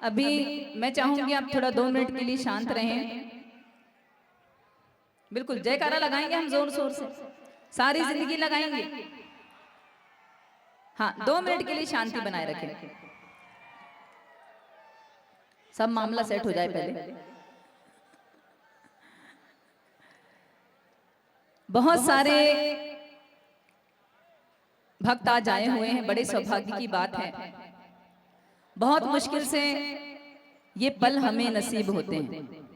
अभी मैं चाहूंगी आप थोड़ा 2 मिनट के लिए शांत रहें। बिल्कुल जयकारा लगाएंगे हम जोर शोर से, सारी जिंदगी लगाएंगे। हाँ, 2 मिनट के लिए शांति बनाए रखें, सब मामला सेट हो जाए पहले। बहुत सारे भक्त आज आए हुए हैं, बड़े सौभाग्य की बात है। बहुत मुश्किल से ये पल हमें नसीब होते हैं।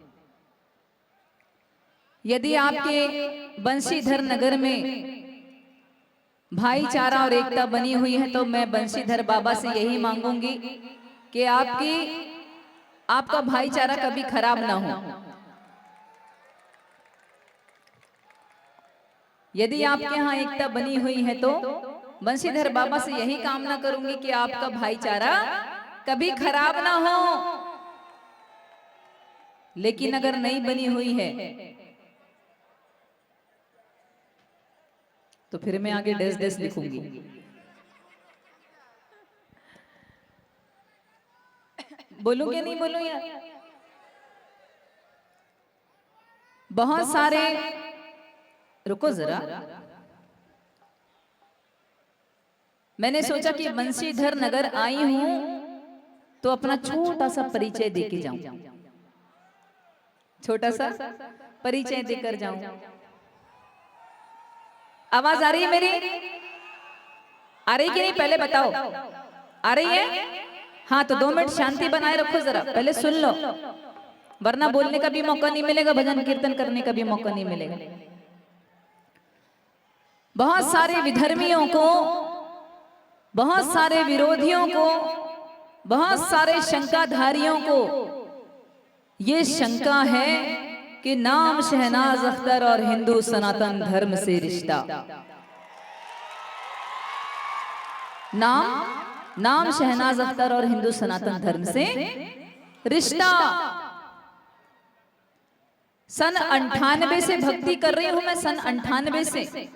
यदि आपके बंशीधर नगर में भाईचारा और एकता बनी हुई है तो मैं बंशीधर बाबा से यही मांगूंगी कि आपका भाईचारा कभी खराब ना हो। यदि आपके यहाँ एकता बनी हुई है तो बंशीधर बाबा से यही कामना करूंगी कि आपका भाईचारा कभी खराब ना हो। लेकिन अगर नहीं बनी हुई है तो फिर मैं आगे डेस डेस लिखूंगी। बोलूं या नहीं बोलूं यार? बहुत सारे, रुको जरा, मैंने सोचा कि बंशीधर नगर आई हूं तो अपना छोटा सा परिचय देके जाऊं, छोटा सा परिचय देकर जाऊं। आवाज आ रही है मेरी? आ रही कि नहीं पहले बताओ, आ रही है? हाँ, तो 2 मिनट शांति बनाए रखो जरा, पहले सुन लो, वरना बोलने का भी मौका नहीं मिलेगा, भजन कीर्तन करने का भी मौका नहीं मिलेगा। बहुत सारे विधर्मियों को, बहुत सारे विरोधियों को, बहुत सारे शंकाधारियों को ये शंका है कि नाम शहनाज अख्तर और हिंदू सनातन धर्म से रिश्ता, नाम शहनाज अख्तर और हिंदू सनातन धर्म से रिश्ता। सन 98 से भक्ति कर रही हूं मैं, सन 98 से,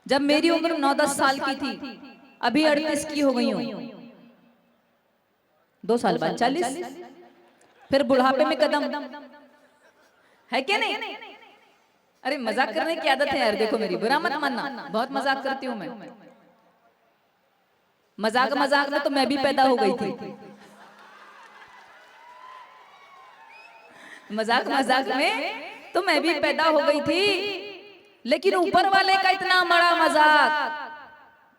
जब मेरी उम्र 9-10 साल की थी, अभी 38 की हो गई हूं, 2 साल बाद 40, फिर बुढ़ापे में कदम है क्या नहीं? अरे मजाक करने की आदत है यार, देखो मेरी, बुरा मत मानना, बहुत मजाक करती हूं मैं। मजाक में तो मैं भी पैदा हो गई थी, मजाक में तो मैं भी पैदा हो गई थी, लेकिन ऊपर वाले का इतना बड़ा मजाक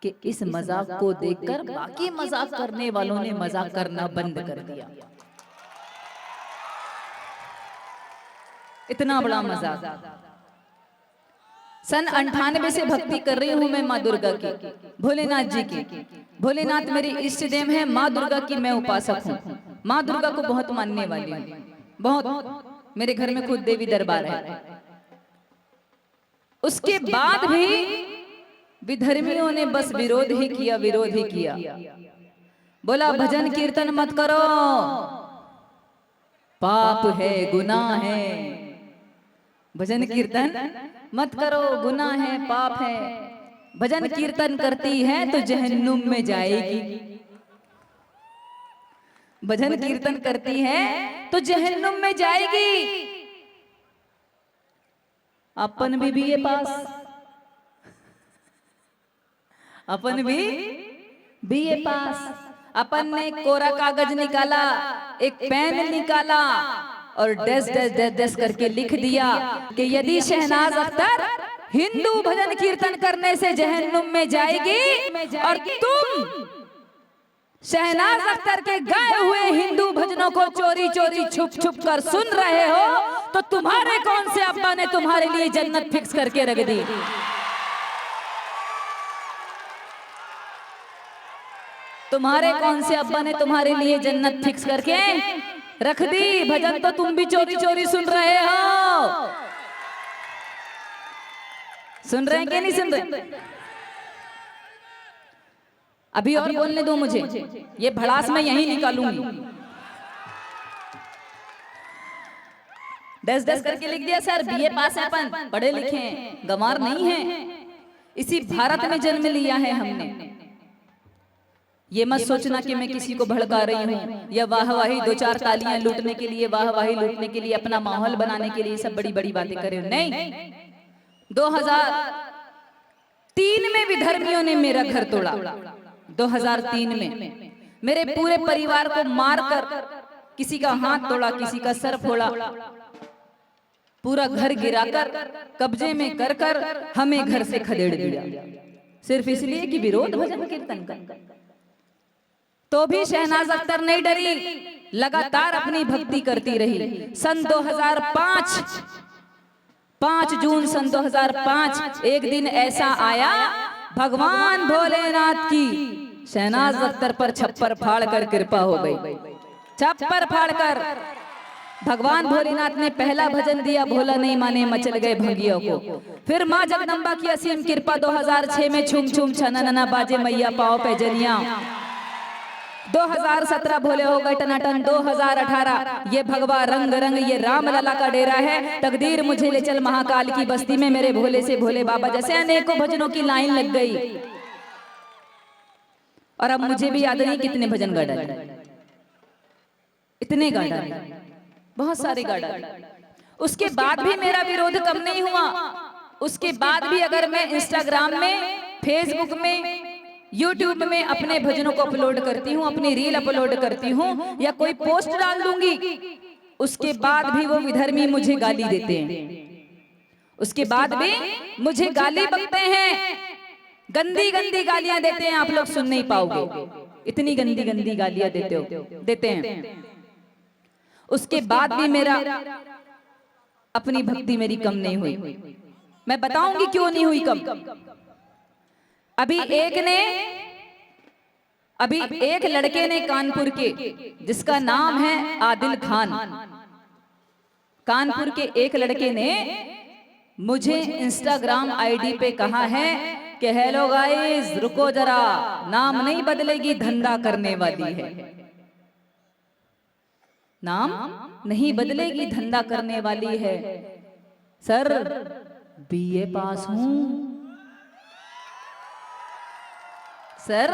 कि इस मजाक को देखकर बाकी मजाक करने वालों ने मजाक करना बंद कर दिया। इतना बड़ा मजाक। सन 98 से भक्ति कर रही हूं मैं माँ दुर्गा की, भोलेनाथ जी की। भोलेनाथ मेरी इष्ट देव है, माँ दुर्गा की मैं उपासक हूँ, माँ दुर्गा को बहुत मानने वाली हूँ, बहुत। मेरे घर में खुद देवी दरबार है। उसके बाद भी विधर्मियों ने बस विरोध ही किया, विरोध ही किया। बोला भजन कीर्तन मत करो, पाप है, गुनाह है, भजन कीर्तन मत करो, गुनाह है, पाप है, भजन कीर्तन करती है तो जहन्नुम में जाएगी, भजन कीर्तन करती है तो जहन्नुम में जाएगी। अपन भी बीए पास, अपन भी बीए पास, अपन ने कोरा कागज निकाला, एक पेन निकाला और डेस डेस डेस डेस करके लिख दिया कि यदि शहनाज अख्तर हिंदू भजन कीर्तन करने से जहन्नुम में जाएगी और तुम शहनाज अख्तर के गाए हुए हिंदू भजनों को चोरी चोरी छुप छुप कर सुन रहे हो तो तुम्हारे कौन से अब्बा ने तुम्हारे लिए जन्नत फिक्स करके रख दी? तुम्हारे कौन से अब्बा ने तुम्हारे लिए जन्नत फिक्स करके रख दी? भजन तो तुम भी चोरी चोरी सुन रहे हो। सुन रहे हैं कि नहीं सुन रहे? अभी और बोलने दो मुझे, ये भड़ास मैं यहीं निकालूंगी। दस दस करके लिख दिया सर, बीए पास है, अपन पढ़े लिखे हैं, गंवार नहीं है, इसी भारत में जन्म लिया है हमने। ये मत सोचना कि मैं किसी को भड़का रही हूँ या वाहवाही, दो चार तालियां लूटने के लिए, वाहवाही लूटने के लिए, अपना माहौल बनाने के लिए सब बड़ी बड़ी बातें करे। नहीं, 2003 में विधर्मियों ने मेरा घर तोड़ा। 2003 में मेरे पूरे परिवार को मारकर किसी का हाथ तोड़ा, किसी का सर फोड़ा, पूरा घर गिराकर कब्जे में कर कर हमें घर से खदेड़ दिया, सिर्फ इसलिए कि विरोध भजन कीर्तन का। तो भी शहनाज अख्तर नहीं डरी, लगातार अपनी भक्ति करती रही। सन 2005, 5 जून सन 2005 एक दिन ऐसा आया, भगवान भोलेनाथ की शहनाज अख्तर पर छप्पर फाड़ कर कृपा हो गई। छप्पर फाड़ कर भगवान भोलेनाथ ने पहला भजन दिया, भोला नहीं माने मचल गए भंगियों को। फिर माँ जगदम्बा की असीम कृपा 2006 में छुम छुम छनना बाजे मैया पाओ पे जनिया। 2017 भोले हो गए टनाटन। 2018 ये भगवा रंग रंग ये राम लला का डेरा है। तकदीर मुझे ले चल महाकाल की बस्ती में, मेरे भोले से भोले बाबा जैसे अनेकों भजनों की लाइन लग गई। और अब मुझे भी याद नहीं कितने भजन गा डाले, इतने गा डाले, बहुत सारे गा डाले। उसके बाद भी मेरा विरोध कम नहीं हुआ। उसके बाद भी अगर मैं इंस्टाग्राम में, फेसबुक में, यूट्यूब में अपने भजनों को अपलोड करती हूँ, अपनी रील अपलोड करती हूँ या कोई पोस्ट डाल दूंगी, उसके बाद भी वो विधर्मी मुझे गाली देते हैं। उसके बाद भी मुझे गाली बकते हैं, गंदी गंदी गालियां देते हैं। आप लोग सुन नहीं पाओगे, इतनी गंदी गंदी गालियां देते हैं। उसके बाद भी मेरा अपनी भक्ति मेरी कम नहीं हुई। मैं बताऊंगी क्यों नहीं हुई कम। अभी एक लड़के ने कानपुर के, जिसका नाम है आदिल खान, कानपुर के एक लड़के ने मुझे इंस्टाग्राम आईडी पे कहा है कि हेलो गाइस, रुको जरा, नाम नहीं बदलेगी, धंधा करने वाली है। नाम नहीं बदलेगी, धंधा करने वाली है। सर बीए पास हूं, सर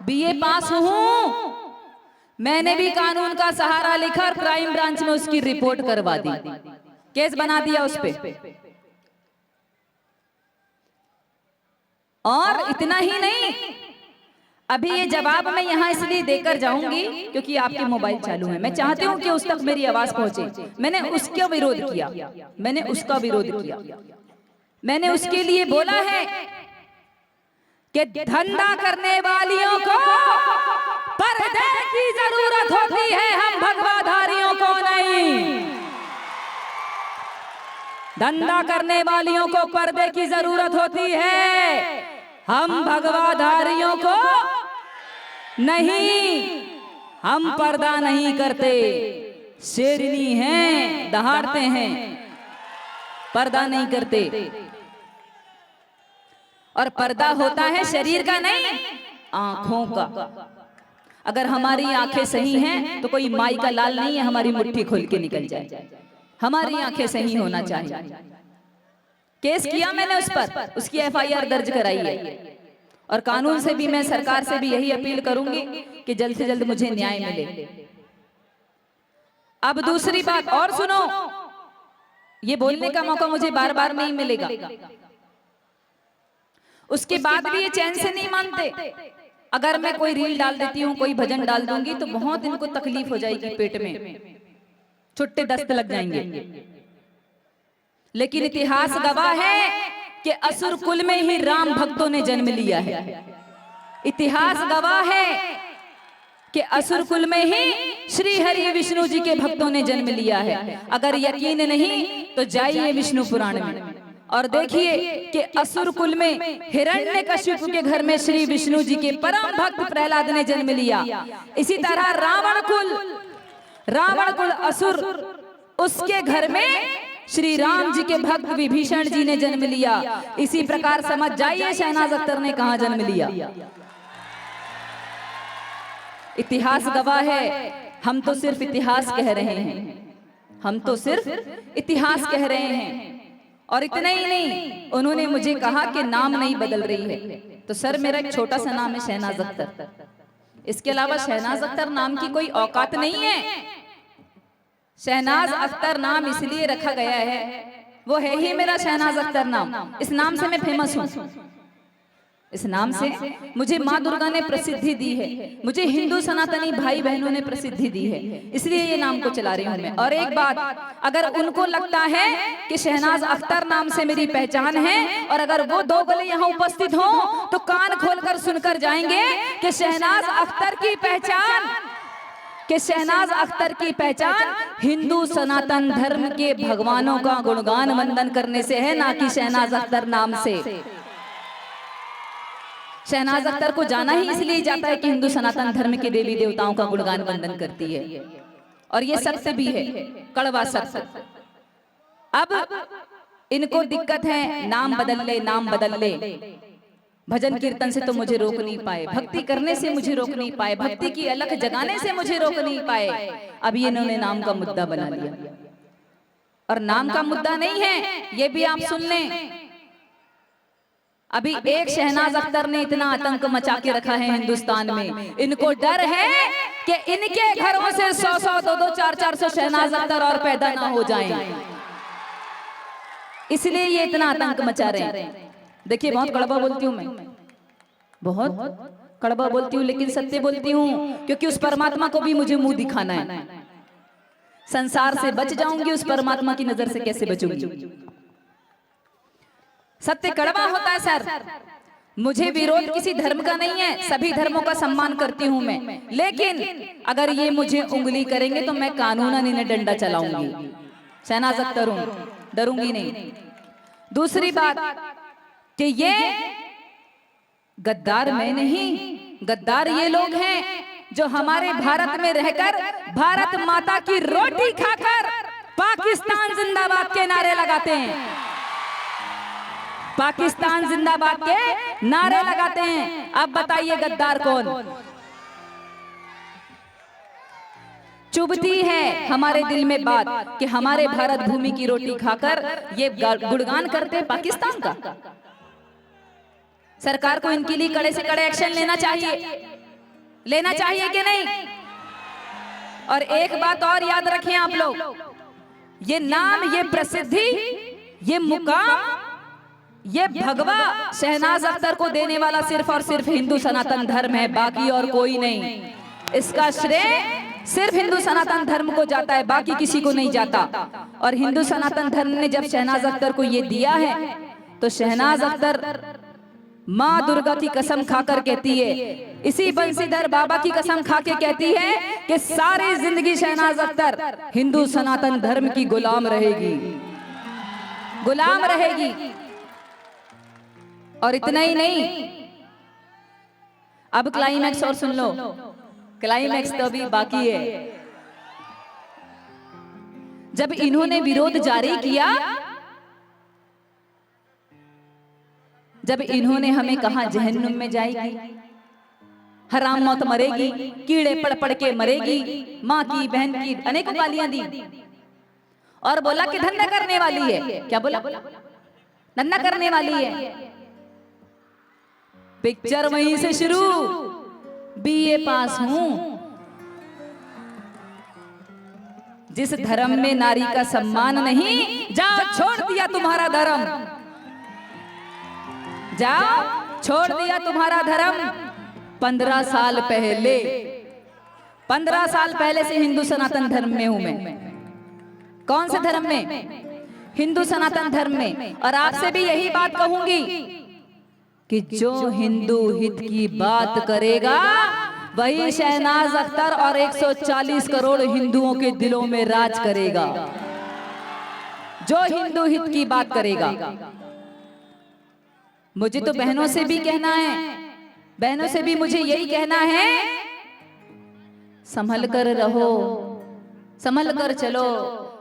बीए पास हूं। मैंने भी कानून का सहारा लिखा और क्राइम ब्रांच में उसकी रिपोर्ट करवा दी, केस बना दिया उस पे। और इतना ही नहीं, अभी ये जवाब मैं यहाँ इसलिए देकर जाऊंगी क्योंकि आपके मोबाइल चालू है। मैं चाहती हूँ कि उस तक मेरी आवाज पहुंचे। मैंने उसका विरोध किया, मैंने उसका विरोध किया। मैंने उसके लिए बोला है कि धंधा करने वालियों को पर्दे की जरूरत होती है, हम भगवाधारियों को नहीं। धंधा करने वालियों को पर्दे की जरूरत होती है, हम भगवाधारियों को नहीं। हम पर्दा नहीं करते, शेरनी हैं, दहाड़ते हैं, पर्दा नहीं करते। और पर्दा होता है शरीर का नहीं, आंखों का। अगर हमारी आंखें सही हैं तो कोई माई का लाल नहीं है हमारी मुट्ठी खोल के निकल जाए। हमारी आंखें सही होना चाहिए। केस किया मैंने उस पर, उसकी एफआईआर दर्ज कराई है। और कानून से भी मैं, सरकार से भी यही अपील करूंगी कि जल्द से जल्द मुझे न्याय मिले। अब दूसरी बात और सुनो, ये बोलने का मौका मुझे बार बार नहीं मिलेगा। उसके बाद भी ये चैन से नहीं मानते। अगर मैं कोई रील डाल देती हूँ, कोई भजन डाल दूंगी तो बहुत इनको तकलीफ हो जाएगी, पेट में छुट्टे दस्त लग जाएंगे। लेकिन इतिहास गवाह है कि असुर कुल में ही राम भक्तों ने जन्म लिया है। इतिहास गवाह है कि असुर कुल में ही श्री हरि विष्णु जी के भक्तों ने जन्म लिया है। अगर यकीन नहीं तो जाइए विष्णु पुराण में और देखिए कि असुर कुल में हिरण्यकशिपु के घर में श्री विष्णु जी के परम भक्त प्रहलाद ने जन्म लिया। इसी तरह रावण कुल असुर, उसके घर में श्री राम जी के भक्त विभीषण जी ने जन्म लिया। इसी प्रकार समझ जाइए शहनाज अख्तर ने कहां जन्म लिया। इतिहास गवाह है। हम तो सिर्फ इतिहास कह रहे हैं, हम तो सिर्फ इतिहास कह रहे हैं। और इतना ही नहीं, उन्होंने मुझे कहा कि नाम नहीं बदल रही है। तो सर मेरा एक छोटा सा नाम है शहनाज अख्तर, इसके अलावा शहनाज अख्तर नाम की कोई औकात नहीं है। शहनाज अख्तर नाम इसलिए रखा गया है, वो है ही मेरा शहनाज अख्तर नाम। इस नाम से मैं फेमस हूं। इस नाम से मुझे माँ दुर्गा ने प्रसिद्धि दी है, मुझे हिंदू सनातनी भाई बहनों ने प्रसिद्धि दी है, इसलिए ये नाम को चला रही हूं मैं। और एक बात, अगर उनको लगता है कि शहनाज अख्तर नाम से मेरी पहचान है, और अगर वो दो गले यहाँ उपस्थित हो तो कान खोलकर सुनकर जाएंगे कि शहनाज अख्तर की पहचान, कि शहनाज अख्तर की पहचान हिंदू सनातन धर्म के भगवानों का गुणगान वंदन करने से है, ना कि शहनाज अख्तर नाम से। शहनाज अख्तर को जाना ही इसलिए जाता है कि हिंदू सनातन धर्म के देवी देवताओं का गुणगान वंदन करती है, और ये सत्य भी है, कड़वा सत्य। अब इनको दिक्कत है, नाम बदल ले, नाम बदल ले। भजन कीर्तन से तो मुझे रोक नहीं पाए, भक्ति करने से मुझे रोक नहीं पाए, भक्ति की अलख जगाने से मुझे रोक नहीं पाए। अब ये इन्होंने नाम का मुद्दा बना लिया, और नाम का मुद्दा नहीं है, ये भी आप सुन लें। अभी एक शहनाज अख्तर ने इतना आतंक मचा के रखा है हिंदुस्तान में, इनको डर है कि इनके घरों से 100-100, 200, 400 शहनाज अख्तर और पैदा ना हो जाएं, इसलिए ये इतना आतंक मचा रहे हैं। देखिए, बहुत कड़वा बोलती हूँ मैं, बहुत कड़वा बोलती हूँ, लेकिन सत्य बोलती हूँ, क्योंकि उस परमात्मा को भी मुझे मुंह दिखाना है। संसार से बच जाऊंगी, उस परमात्मा की नजर से कैसे बचूंगी? सत्य कड़वा होता है सर। मुझे विरोध किसी धर्म का नहीं है, सभी धर्मों का सम्मान करती हूं मैं, लेकिन अगर ये मुझे उंगली करेंगे तो मैं कानूनन इन्हें डंडा चलाऊंगी। शहनाज अख्तर हूं, डरूंगी नहीं। दूसरी बात कि ये गद्दार मैं नहीं, गद्दार ये लोग हैं जो हमारे भारत में रहकर भारत माता की रोटी खाकर पाकिस्तान जिंदाबाद के नारे लगाते हैं, पाकिस्तान जिंदाबाद के नारे लगाते हैं। अब बताइए गद्दार कौन? चुभती है हमारे दिल में बात कि हमारे भारत भूमि की रोटी खाकर ये गुणगान करते हैं पाकिस्तान का। सरकार को इनके लिए कड़े से कड़े एक्शन लेना चाहिए, लेना चाहिए कि नहीं? और एक बात और याद रखें आप लोग, ये नाम, ये प्रसिद्धि, ये मुकाम, ये भगवा शहनाज अख्तर को देने वाला सिर्फ और सिर्फ हिंदू सनातन धर्म है, बाकी और कोई नहीं। इसका श्रेय सिर्फ हिंदू सनातन धर्म को जाता है, बाकी किसी को नहीं जाता। और हिंदू सनातन धर्म ने जब शहनाज अख्तर को ये दिया है, तो शहनाज अख्तर माँ दुर्गा की कसम खाकर कहती है, इसी बंसीधर बाबा की कसम खा के कहती है कि सारी जिंदगी शहनाज अख्तर हिंदू सनातन धर्म की गुलाम रहेगी, गुलाम रहेगी। और इतना ही नहीं, अब क्लाइमैक्स और सुन लो, क्लाइमैक्स तो अभी बाकी है। जब इन्होंने विरोध जारी किया, जब इन्होंने हमें कहा जहन्नुम में जाएगी, हराम मौत मरेगी, कीड़े पड़ पड़ के मरेगी, माँ की बहन की अनेकों गालियां दी, और बोला कि धंधा करने वाली है। क्या बोला? धंधा करने वाली है। पिक्चर वहीं से शुरू, बीए पास हूं। जिस धर्म में नारी का सम्मान नहीं, जाओ छोड़ दिया तुम्हारा धर्म, जाओ छोड़ दिया तुम्हारा धर्म। 15 साल पहले, 15 साल पहले से हिंदू सनातन धर्म में हूं मैं। कौन से धर्म में? हिंदू सनातन धर्म में। और आपसे भी यही बात कहूंगी कि जो हिंदू हित की बात करेगा वही शहनाज अख्तर और 140 करोड़ हिंदुओं के दिलों में राज करेगा। जो हिंदू हित की बात करेगा। मुझे तो बहनों से भी कहना है, बहनों से भी मुझे यही कहना है, संभल कर रहो, संभल कर चलो,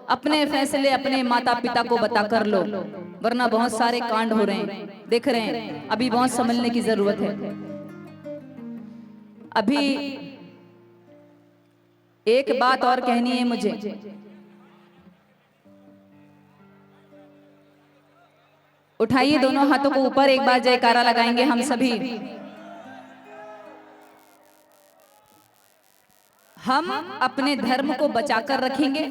अपने फैसले अपने माता पिता को बता कर लो, वरना बहुत सारे कांड हो रहे हैं, देख रहे हैं। अभी बहुत संभलने की जरूरत है। अभी एक बात और कहनी है मुझे। उठाइए दोनों हाथों को ऊपर, एक बार जयकारा लगाएंगे हम सभी। हम अपने धर्म को बचाकर रखेंगे,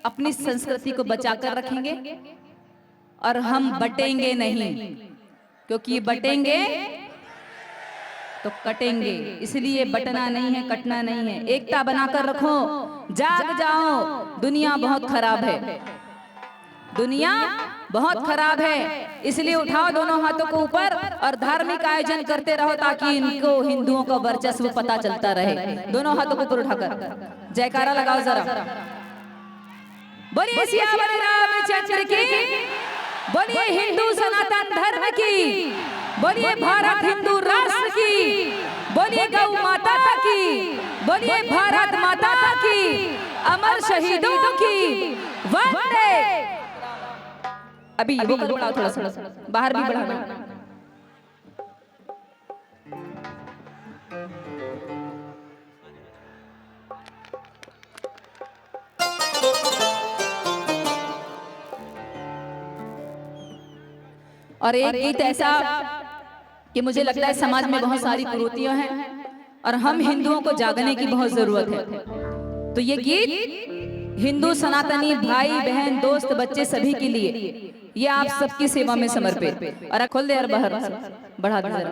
अपनी संस्कृति को बचाकर रखेंगे और हम बटेंगे नहीं, क्योंकि बटेंगे तो कटेंगे। इसलिए बटना नहीं है, कटना नहीं है, एकता बनाकर रखो। जाग जाओ, दुनिया बहुत खराब है, दुनिया बहुत खराब है। इसलिए उठाओ दोनों हाथों को ऊपर और धार्मिक आयोजन करते रहो ताकि इनको हिंदुओं का वर्चस्व पता चलता रहे। दोनों हाथों को ऊपर उठाकर जयकारा लगाओ जरा। बोलिए सियावर रामचंद्र की, बोलिए हिंदू सनातन धर्म की, बोलिए भारत हिंदू राष्ट्र की, बोलिए गौ माता की, बोलिए भारत माता की, अमर शहीदों की वंदे। अभी वो बढ़ाओ थोड़ा सा, बाहर भी बढ़ाओ। और एक गीत ऐसा कि मुझे लगता है समाज में बहुत सारी कुरीतियां हैं और हम हिंदुओं को जागने की बहुत जरूरत है। तो ये गीत हिंदू सनातनी भाई बहन दोस्त बच्चे सभी के लिए, ये आप सबकी सेवा में समर्पित। और खोल दे यार बाहर, बढ़ा दे जरा।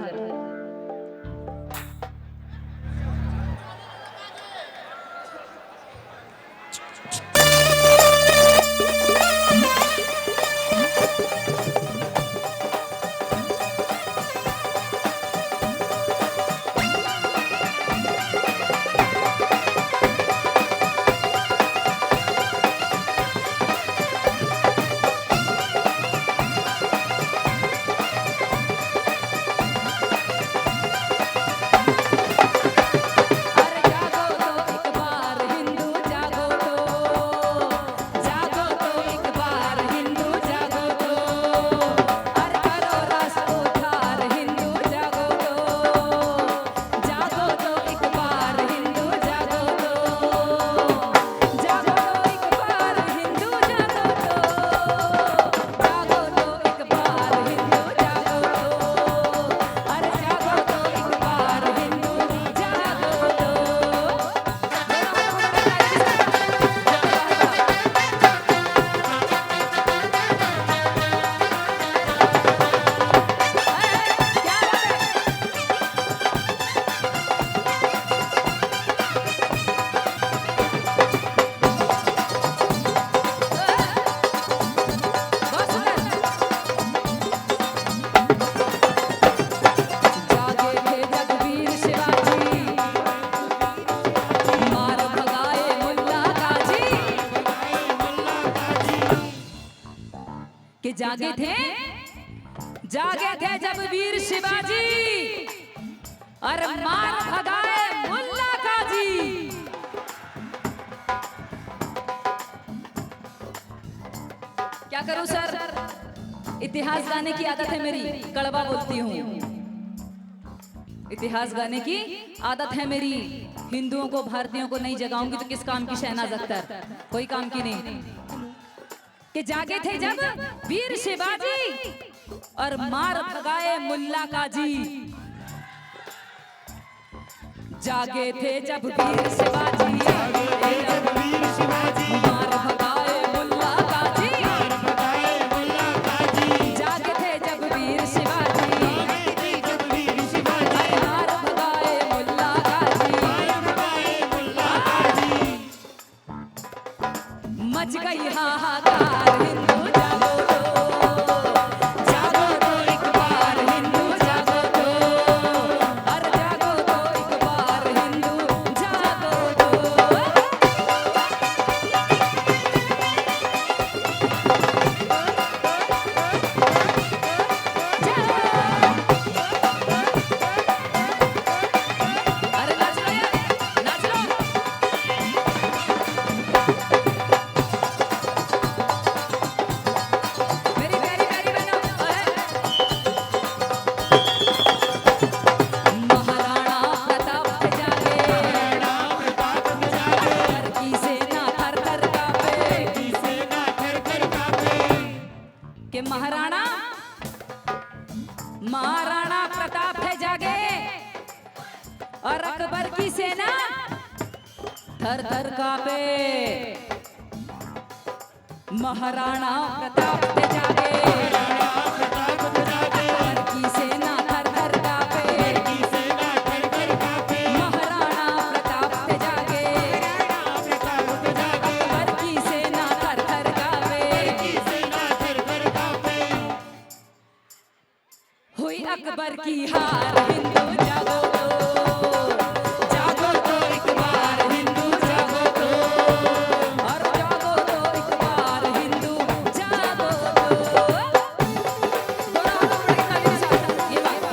जागे थे जब वीर शिवाजी और मार भगाए मुल्ला काजी। क्या करूं सर, इतिहास गाने की आदत है मेरी, कड़वा बोलती हूँ। इतिहास गाने की आदत है मेरी। हिंदुओं को भारतीयों को नहीं जगाऊंगी तो किस काम की शहनाज अख्तर, कोई काम की नहीं। कि जागे थे जब वीर शिवाजी और मार भगाए मुल्ला काजी। जागे थे जब वीर शिवाजी, मार भगाए मुल्ला काजी। जागे थे जब वीर शिवाजी, मार भगाए मुल्ला काजी। मच गई हाहाकार, महाराणा प्रताप थे जागे और अकबर की सेना थर थर कांपे, महाराणा प्रताप पे जागे, अकबर की सेना थर थर कांपे, महाराणा प्रताप पे जागे, अकबर की सेना थर थर कांपे, हुई अकबर की हार, हिंदू जागो तो, जागो तो एक बार हिंदू जागो तो, और जागो तो एक बार हिंदू जागो तो। थोड़ा और बड़े ताली के साथ ये बात।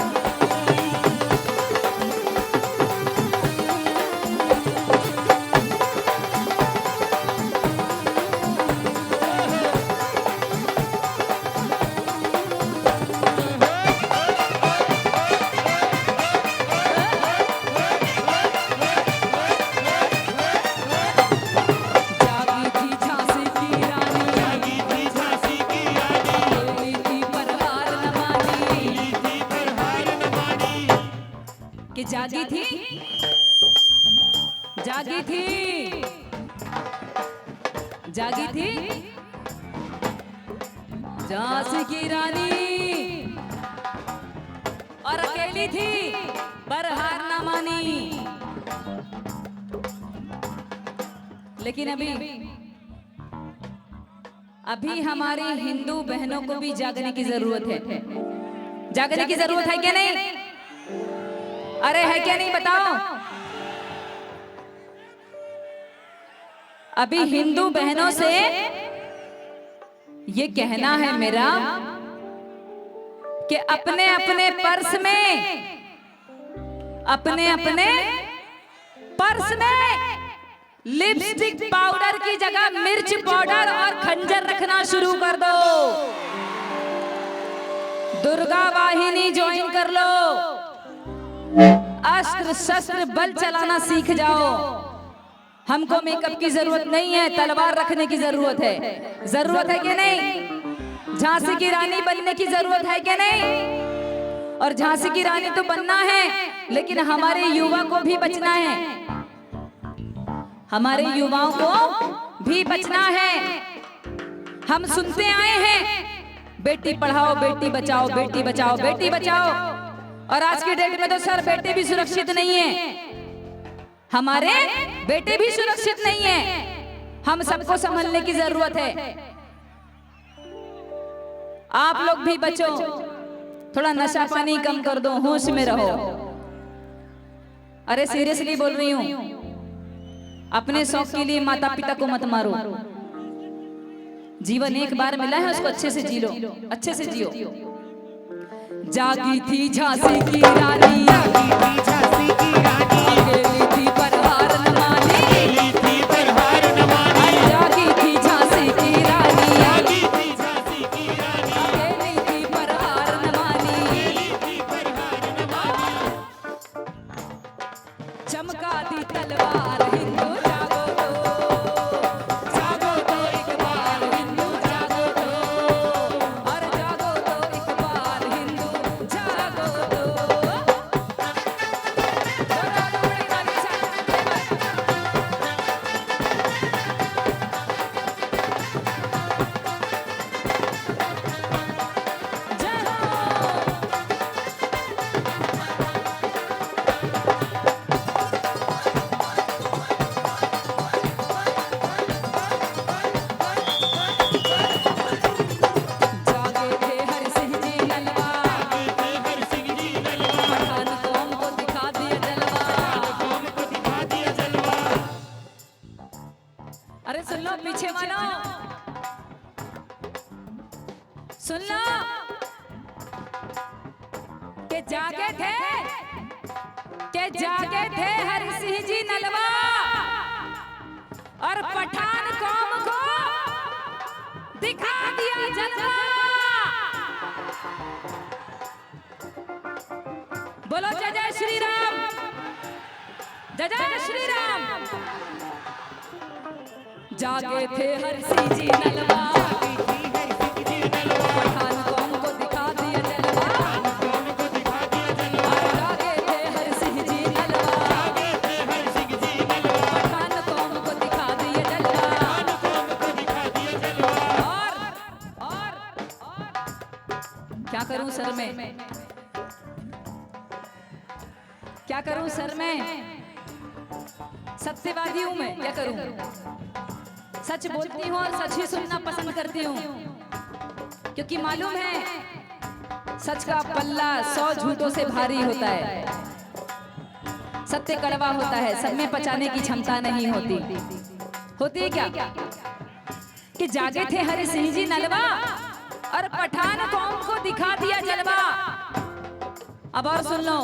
जागी थी झांसी की रानी, बोली थी पर हार न मानी, कि जागी थी, जागी थी, जागी थी झांसी की रानी, और अकेली थी पर हार न मानी। लेकिन अभी हमारी हिंदू बहनों को भी जागने की जरूरत है। जागने की जरूरत है क्या नहीं? अरे है क्या नहीं बताओ? अभी हिंदू बहनों से ये कहना है मेरा कि अपने अपने पर्स में, अपने अपने पर्स में लिपस्टिक पाउडर की जगह मिर्च पाउडर और खंजर रखना शुरू कर दो। दुर्गा वाहिनी ज्वाइन कर लो, अस्त्र शस्त्र बल चलाना सीख जाओ। हमको मेकअप की जरूरत नहीं है, तलवार रखने की जरूरत है। जरूरत है कि नहीं? झांसी की रानी बनने की जरूरत है कि नहीं? और झांसी की रानी तो बनना है, लेकिन हमारे युवा को भी बचना है, हमारे युवाओं को भी बचना है। हम सुनते आए हैं बेटी पढ़ाओ बेटी बचाओ, बेटी बचाओ बेटी बचाओ, और आज की डेट में तो सर बेटे भी सुरक्षित नहीं है, हमारे बेटे भी सुरक्षित नहीं है। हम सबको संभलने की जरूरत है। आप लोग भी बचो, थोड़ा नशा पानी कम कर दो, होश में रहो। अरे सीरियसली बोल रही हूं, अपने शौक के लिए माता पिता को मत मारो। जीवन एक बार मिला है, उसको अच्छे से जी लो, अच्छे से जियो। जागी थी झांसी की रानी, अकेली थी पर हार न मानी, जागी थी झांसी की रानी, अकेली थी पर हार न मानी, चमका दी तलवार हिंदू जागो तो, जागो तो एक बार हिंदू जागो तो, और जागो तो एक बार हिंदू जागो तो। जागे थे हरि सिंह जी नलवा, पठान कौम को दिखा दिया जलवा। अरे सुन लो पीछे वालों, सुन लो के जागे थे हरि सिंह जी नलवा, और पठान कौम को दिखा दिया जलवा। बोलो जय जय श्री राम, जय जय श्री राम। जागे थे हरि सिंह जी नलवा, पठान कौम को दिखा दिया जलवा, और जागे थे हरि सिंह जी नलवा, पठान कौम में? क्या करूं सर में? सत्यवादी हूं मैं, क्या करूं? सच बोलती हूं और सच ही सुनना पसंद करती हूं, क्योंकि मालूम है सच का पल्ला 100 झूठों से भारी होता है। सत्य कड़वा होता है, सब में पचाने की क्षमता नहीं होती। होती है क्या कि जागे थे हरि सिंह जी नलवा और पठान कौम को दिखा दिया जलवा। अब और सुन लो,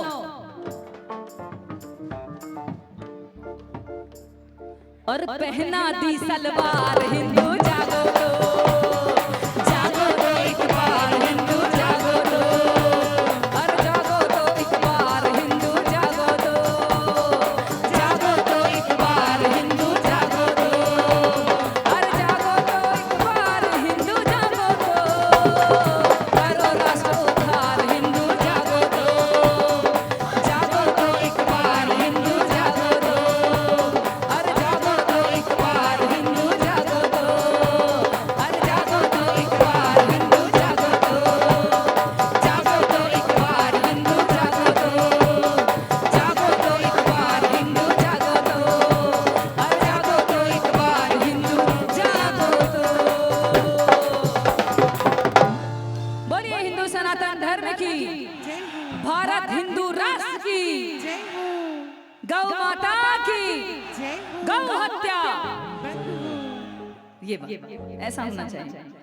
और पहना दी सलवार हिंदू जागो तो, जागो तो एक बार हिंदू जागो तो, और जागो तो एक बार हिंदू जागो तो, जागो तो एक बार हिंदू जागो तो, और जागो तो एक बार हिंदू जागो तो, करो राष्ट्र उद्धार हिंदू जागो तो, जागो तो एक बार हिंदू जागो तो, और जागो तो एक बार हिंदू जागो तो, और जागो तो एक बार हिंदू जागो तो, जागो तो एक बार हिंदू जागो तो, जागो तो एक बार हिंदू जागो तो, और जागो तो एक बार हिंदू जागो तो। बोलिए हिंदू सनातन धर्म की, भारत हिंदू राष्ट्र की, गौ माता की, गौ हत्या, ये बात ऐसा होना चाहिए।